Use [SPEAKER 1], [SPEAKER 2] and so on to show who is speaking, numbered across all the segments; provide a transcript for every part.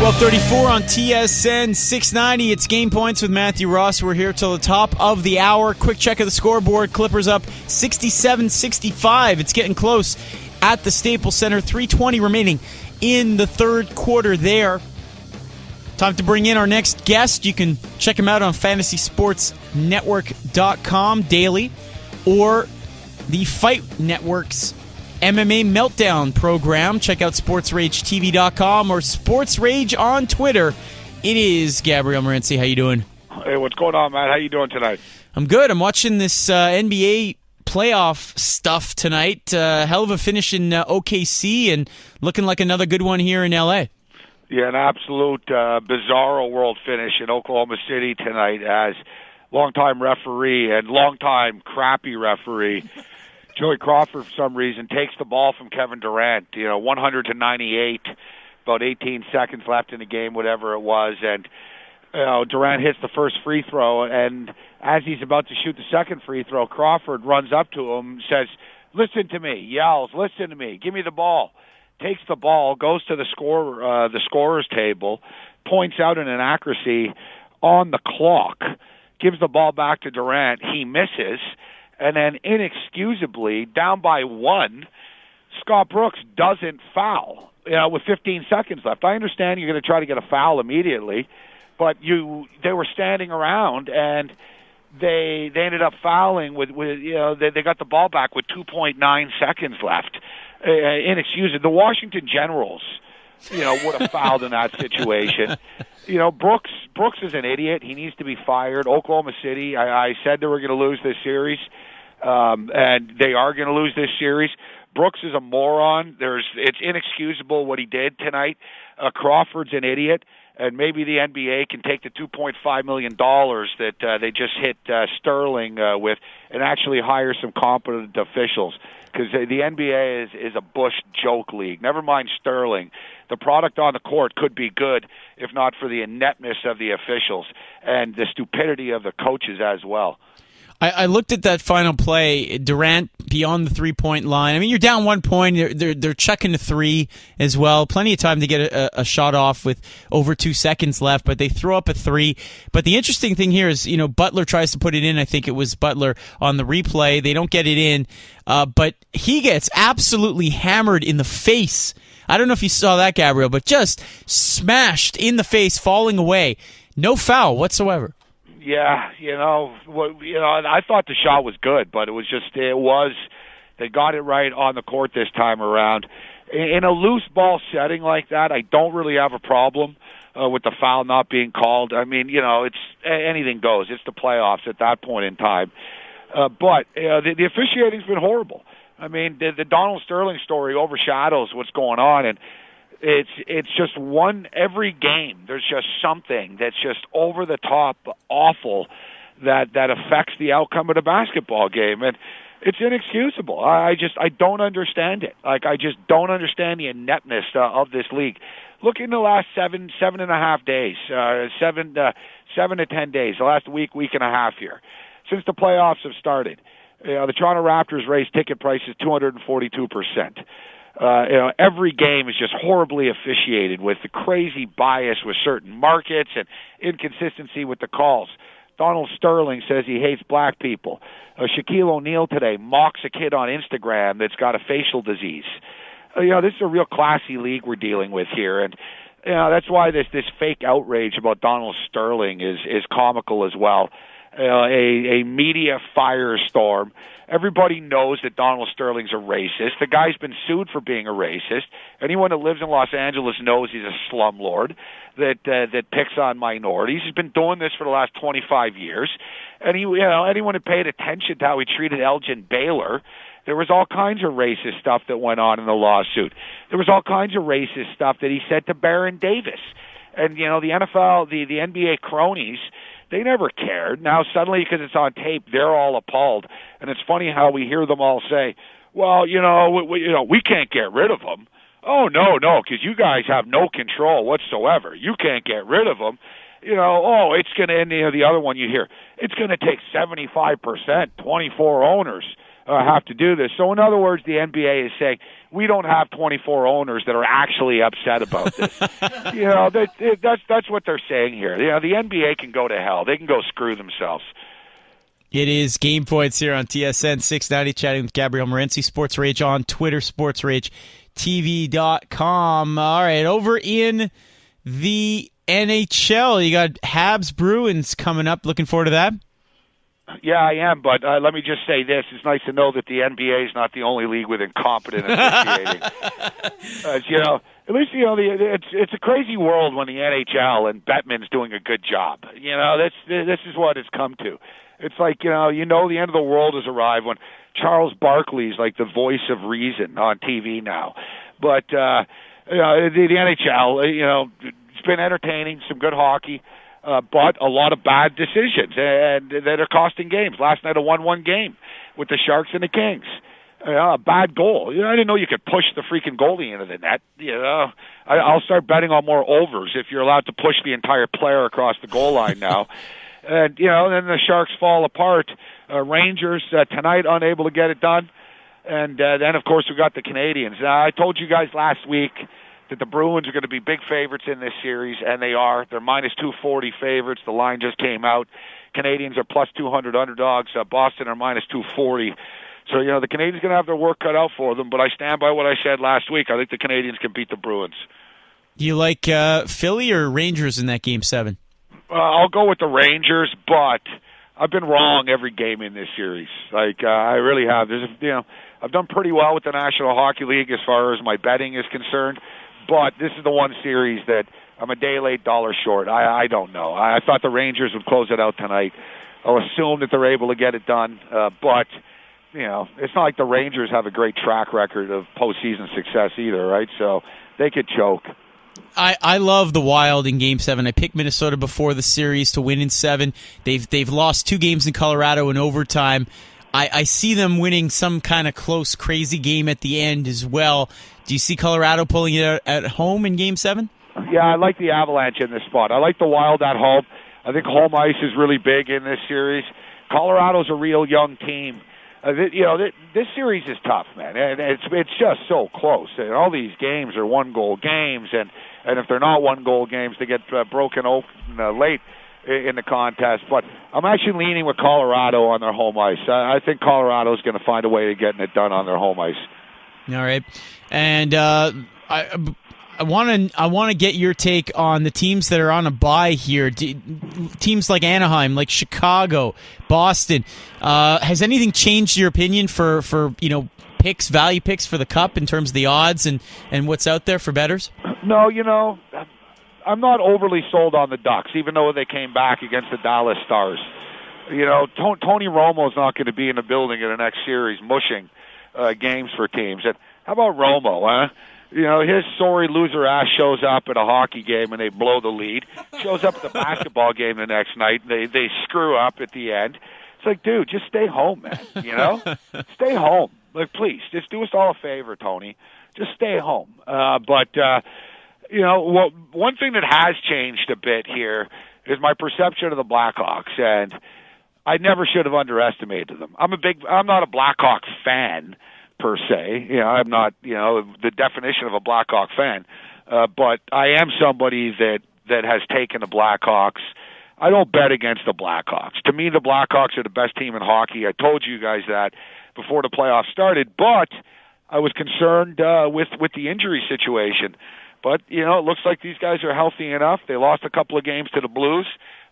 [SPEAKER 1] 12:34 on TSN 690. It's Game Points with Matthew Ross. We're here till the top of the hour. Quick check of the scoreboard. Clippers up 67-65. It's getting close at the Staples Center. 3:20 remaining in the third quarter there. Time to bring in our next guest. You can check him out on FantasySportsNetwork.com daily or the Fight Network's MMA Meltdown program. Check out SportsRageTV.com or Sports Rage on Twitter. It is Gabriel Morency. How you doing?
[SPEAKER 2] Hey, what's going on, Matt? How you doing tonight?
[SPEAKER 1] I'm good. I'm watching this NBA playoff stuff tonight. Hell of a finish in OKC and looking like another good one here in LA.
[SPEAKER 2] Yeah, an absolute bizarro world finish in Oklahoma City tonight as longtime referee and longtime crappy referee Joey Crawford, for some reason, takes the ball from Kevin Durant, 100-98, about 18 seconds left in the game, whatever it was, and Durant hits the first free throw, and as he's about to shoot the second free throw, Crawford runs up to him, says, "Listen to me," yells, "Listen to me, give me the ball." Takes the ball, goes to the scorer's table, points out an inaccuracy on the clock, gives the ball back to Durant, he misses, and then inexcusably, down by one, Scott Brooks doesn't foul with 15 seconds left. I understand you're going to try to get a foul immediately, but they were standing around, and they ended up fouling with they got the ball back with 2.9 seconds left. Inexcusable. The Washington Generals, would have fouled in that situation. Brooks is an idiot. He needs to be fired. Oklahoma City, I said they were going to lose this series, and they are going to lose this series. Brooks is a moron. It's inexcusable what he did tonight. Crawford's an idiot, and maybe the NBA can take the $2.5 million that they just hit Sterling with and actually hire some competent officials, because the NBA is a Bush joke league. Never mind Sterling. The product on the court could be good if not for the ineptness of the officials and the stupidity of the coaches as well.
[SPEAKER 1] I looked at that final play, Durant beyond the three-point line. I mean, you're down 1 point. They're checking the three as well. Plenty of time to get a shot off with over 2 seconds left, but they throw up a three. But the interesting thing here is, Butler tries to put it in. I think it was Butler on the replay. They don't get it in, but he gets absolutely hammered in the face. I don't know if you saw that, Gabriel, but just smashed in the face, falling away. No foul whatsoever.
[SPEAKER 2] Yeah, I thought the shot was good, but they got it right on the court this time around. In a loose ball setting like that, I don't really have a problem with the foul not being called. I mean, it's anything goes. It's the playoffs at that point in time. But the officiating's been horrible. I mean, the Donald Sterling story overshadows what's going on, and it's just every game there's just something that's just over the top awful that affects the outcome of the basketball game, and it's inexcusable. I don't understand it. I just don't understand the ineptness of this league. Look in the last seven and a half days, 7 to 10 days, the last week and a half here since the playoffs have started. The Toronto Raptors raised ticket prices 242%. Every game is just horribly officiated with the crazy bias with certain markets and inconsistency with the calls. Donald Sterling says he hates black people. Shaquille O'Neal today mocks a kid on Instagram that's got a facial disease. This is a real classy league we're dealing with here, and that's why this fake outrage about Donald Sterling is comical as well. A media firestorm. Everybody knows that Donald Sterling's a racist. The guy's been sued for being a racist. Anyone that lives in Los Angeles knows he's a slumlord that picks on minorities. He's been doing this for the last 25 years. And anyone who paid attention to how he treated Elgin Baylor, there was all kinds of racist stuff that went on in the lawsuit. There was all kinds of racist stuff that he said to Baron Davis. And, the NFL, the NBA cronies, they never cared. Now, suddenly, because it's on tape, they're all appalled. And it's funny how we hear them all say, well, we can't get rid of them. Oh, no, because you guys have no control whatsoever. You can't get rid of them. It's going to end, the other one you hear, it's going to take 75%, 24 owners. have to do this. So in other words, the NBA is saying, we don't have 24 owners that are actually upset about this. That's what they're saying here. The NBA can go to hell. They can go screw themselves.
[SPEAKER 1] It is Game Points here on TSN 690, chatting with Gabriel Morency, Sports Rage on Twitter, sportsragetv.com. All right, over in the NHL, you got Habs Bruins coming up. Looking forward to that?
[SPEAKER 2] Yeah, I am, but let me just say this. It's nice to know that the NBA is not the only league with incompetent officiating. At least, it's a crazy world when the NHL and Bettman's doing a good job. This is what it's come to. It's like, the end of the world has arrived when Charles Barkley's like the voice of reason on TV now. But, the NHL, it's been entertaining, some good hockey, but a lot of bad decisions and that are costing games. Last night, a 1-1 game with the Sharks and the Kings. A bad goal. I didn't know you could push the freaking goalie into the net. I'll start betting on more overs if you're allowed to push the entire player across the goal line now. And, then the Sharks fall apart. Rangers tonight unable to get it done. And then, of course, we got the Canadiens. I told you guys last week that the Bruins are going to be big favorites in this series, and they are. They're minus 240 favorites. The line just came out. Canadiens are plus 200 underdogs. Boston are minus 240. So, the Canadiens are going to have their work cut out for them, but I stand by what I said last week. I think the Canadiens can beat the Bruins.
[SPEAKER 1] Do you like Philly or Rangers in that Game 7?
[SPEAKER 2] I'll go with the Rangers, but I've been wrong every game in this series. I really have. I've done pretty well with the National Hockey League as far as my betting is concerned, but this is the one series that I'm a day late, dollar short. I don't know. I thought the Rangers would close it out tonight. I'll assume that they're able to get it done, but it's not like the Rangers have a great track record of postseason success either, right? So they could choke.
[SPEAKER 1] I love the Wild in Game 7. I picked Minnesota before the series to win in 7. They've lost 2 games in Colorado in overtime. I see them winning some kind of close, crazy game at the end as well. Do you see Colorado pulling it out at home in Game 7?
[SPEAKER 2] Yeah, I like the Avalanche in this spot. I like the Wild at home. I think home ice is really big in this series. Colorado's a real young team. This series is tough, man, and it's just so close. And all these games are one-goal games, and if they're not one-goal games, they get broken open late in the contest. But I'm actually leaning with Colorado on their home ice. I think Colorado's going to find a way of getting it done on their home ice.
[SPEAKER 1] All right, and I want to get your take on the teams that are on a bye here. Teams like Anaheim, like Chicago, Boston. Has anything changed your opinion for picks, value picks for the Cup in terms of the odds and what's out there for bettors?
[SPEAKER 2] No, I'm not overly sold on the Ducks, even though they came back against the Dallas Stars. Tony Romo's not going to be in the building in the next series mushing games for teams. And how about Romo, huh? His sorry loser ass shows up at a hockey game and they blow the lead. Shows up at the basketball game the next night and they screw up at the end. It's like, dude, just stay home, man. Stay home. Please, just do us all a favor, Tony. Just stay home. But one thing that has changed a bit here is my perception of the Blackhawks, and I never should have underestimated them. I'm not a Blackhawk fan per se. I'm not, the definition of a Blackhawk fan. But I am somebody that has taken the Blackhawks. I don't bet against the Blackhawks. To me, the Blackhawks are the best team in hockey. I told you guys that before the playoffs started, but I was concerned with the injury situation. But, it looks like these guys are healthy enough. They lost a couple of games to the Blues,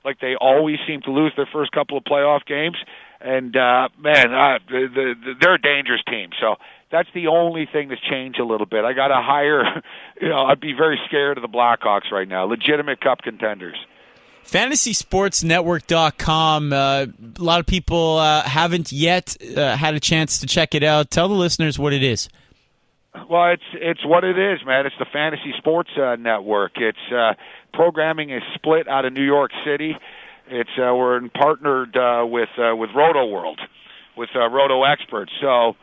[SPEAKER 2] like they always seem to lose their first couple of playoff games. And, they're a dangerous team. So that's the only thing that's changed a little bit. I got a higher, I'd be very scared of the Blackhawks right now. Legitimate Cup contenders.
[SPEAKER 1] FantasySportsNetwork.com. A lot of people haven't yet had a chance to check it out. Tell the listeners what it is.
[SPEAKER 2] Well, it's what it is, man. It's the Fantasy Sports Network. It's programming is split out of New York City. It's we're partnered with Roto World, with Roto Experts. So,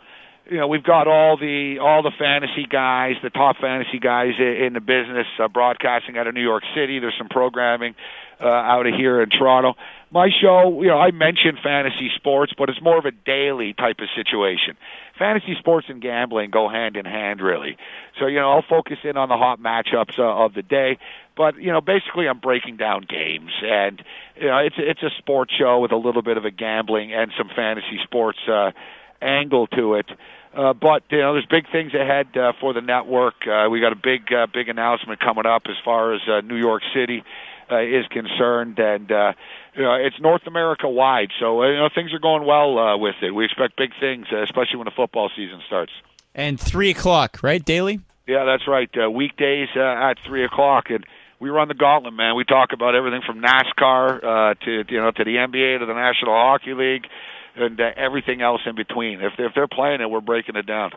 [SPEAKER 2] we've got all the fantasy guys, the top fantasy guys in the business, broadcasting out of New York City. There's some programming out of here in Toronto. my show, I mention fantasy sports, but it's more of a daily type of situation. Fantasy sports and gambling go hand in hand, really. So, I'll focus in on the hot matchups of the day. But, basically I'm breaking down games. And, it's a sports show with a little bit of a gambling and some fantasy sports angle to it. But there's big things ahead for the network. We got a big announcement coming up as far as New York City is concerned, and it's North America wide. So things are going well with it. We expect big things, especially when the football season starts.
[SPEAKER 1] And 3:00, right, daily?
[SPEAKER 2] Yeah, that's right. Weekdays at 3:00, and we run the gauntlet, man. We talk about everything from NASCAR to the NBA to the National Hockey League. And everything else in between. If they're playing it, we're breaking it down.